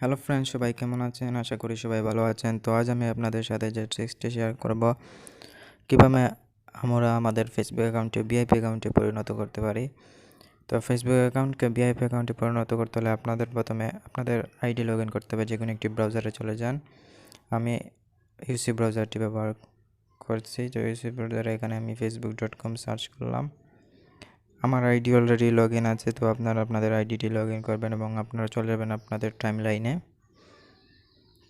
Hello friends, সবাই কেমন আছেন? আশা করি সবাই ভালো আছেন। তো আজ আমি আপনাদের সাথে যে ট্রিক্সটি শেয়ার করব, কীভাবে আমরা আমাদের ফেসবুক অ্যাকাউন্টে ভিআইপি অ্যাকাউন্টে পরিণত করতে পারি। তো ফেসবুক অ্যাকাউন্টকে ভিআইপি অ্যাকাউন্টে পরিণত করতে হলে আপনাদের প্রথমে আপনাদের আইডি লগ ইন করতে হবে। যে কোনো একটি ব্রাউজারে চলে যান। আমি ইউসি ব্রাউজারটি ব্যবহার করছি। তো ইউসি ব্রাউজারে এখানে আমি facebook.com সার্চ করলাম। আমার আইডি অলরেডি লগ ইন আছে। তো আপনারা আপনাদের আইডিটি লগ ইন করবেন এবং আপনারা চলে যাবেন আপনাদের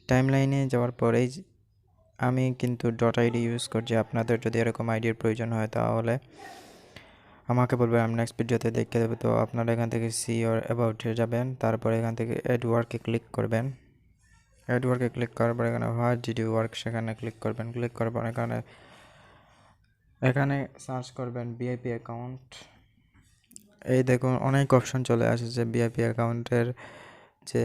টাইমলাইনে যাওয়ার পরেই আমি কিন্তু .id ইউজ করছি। আপনাদের যদি এরকম আইডির প্রয়োজন হয় তাহলে আমাকে বলবেন, আমি নেক্সট ভিডিওতে দেখে দেবো। তো আপনারা এখান থেকে সি অর অ্যাবাউটে যাবেন, তারপরে এখান থেকে অ্যাড ওয়ার্কে ক্লিক করবেন। অ্যাড ওয়ার্কে ক্লিক করার পর এখানে হোয়াট ডিড ইউ ওয়ার্ক সেখানে ক্লিক করবেন। ক্লিক করার পর এখানে সার্চ করবেন ভিআইপি অ্যাকাউন্ট। এই দেখুন অনেক অপশন চলে আসছে ভিআইপি অ্যাকাউন্টের যে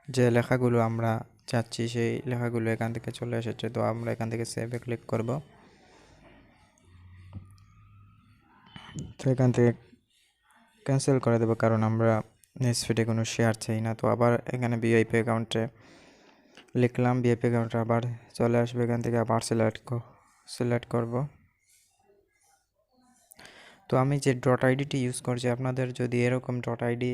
যে লেখাগুলো আমরা চাচ্ছি সেই লেখাগুলো এখান থেকে চলে এসেছে। তো আমরা এখান থেকে সেভে ক্লিক করব। তো এখান থেকে ক্যান্সেল করে দেবো, কারণ আমরা নেক্সট ফিডে কোনো শেয়ার চাই না। তো আবার এখানে ভিআইপি অ্যাকাউন্টে লিখলাম, ভিআইপি অ্যাকাউন্টে আবার চলে আসবে। এখান থেকে আবার সিলেক্ট করব। তো আমি যে .idটি ইউজ করছি, আপনাদের যদি এরকম .id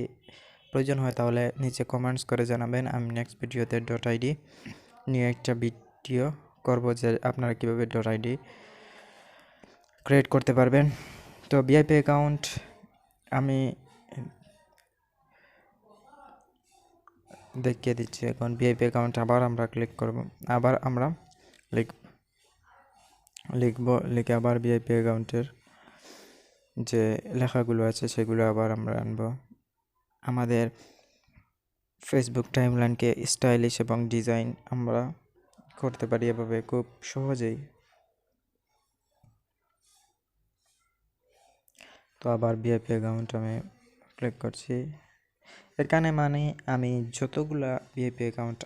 প্রয়োজন হয় তাহলে নিচে কমেন্টস করে জানাবেন। আমি নেক্সট ভিডিওতে .id নিয়ে একটা ভিডিও করব যে আপনারা কীভাবে .id ক্রিয়েট করতে পারবেন। তো ভিআইপি অ্যাকাউন্ট আমি দেখিয়ে দিচ্ছি। এখন ভিআইপি অ্যাকাউন্ট আবার আমরা ক্লিক করব। আবার আমরা লিখে আবার ভিআইপি অ্যাকাউন্টের যে লেখাগুলো আছে সেগুলো আবার আমরা আনব। আমাদের ফেসবুক টাইমলাইনকে স্টাইলিশ এবং ডিজাইন আমরা করতে পারি এভাবে খুব সহজেই। তো আবার ভিআইপি অ্যাকাউন্ট আমি ক্লিক করছি। এখানে মানে আমি যতগুলা ভিআইপি অ্যাকাউন্ট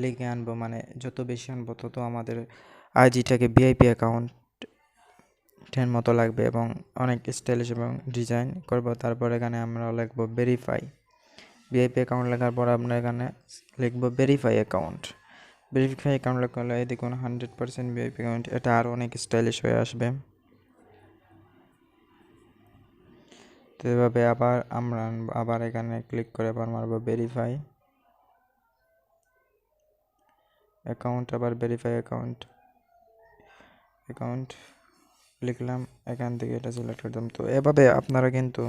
লিখে আনবো, মানে যত বেশি আনবো তত আমাদের আইডিটাকে ভিআইপি অ্যাকাউন্টের মতো লাগবে এবং অনেক স্টাইলিশ এবং ডিজাইন করব। তারপর এখানে আমরা লিখবো ভেরিফাই। ভিআইপি অ্যাকাউন্ট লেখার পর আমরা এখানে লিখবো ভেরিফাই অ্যাকাউন্ট লেখলে এই দেখুন 100% ভিআইপি অ্যাকাউন্ট। এটা আরও অনেক স্টাইলিশ হয়ে আসবে। তো এভাবে আবার আমরা আবার এখানে ক্লিক করে আবার মারবো ভেরিফাই অ্যাকাউন্ট। আবার ভেরিফাই অ্যাকাউন্ট লিখলাম, এখান থেকে এটা সিলেক্ট করতাম। তো এভাবে আপনারা কিন্তু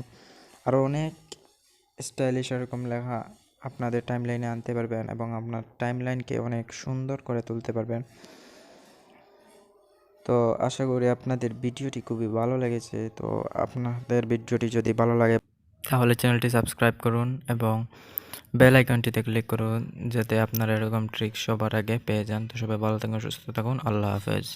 আরও অনেক স্টাইলিশ এরকম লেখা আপনাদের টাইমলাইনে আনতে পারবেন এবং আপনার টাইমলাইনকে অনেক সুন্দর করে তুলতে পারবেন। তো আশা করি আপনাদের ভিডিওটি খুবই ভালো লেগেছে। তো আপনাদের ভিডিওটি যদি ভালো লাগে তাহলে চ্যানেলটি সাবস্ক্রাইব করুন এবং বেল আইকনটিতে ক্লিক করুন, যাতে আপনারা এরকম ট্রিক সবার আগে পেয়ে যান। তো সবাই ভালো থাকুন, সুস্থ থাকুন। আল্লাহ হাফেজ।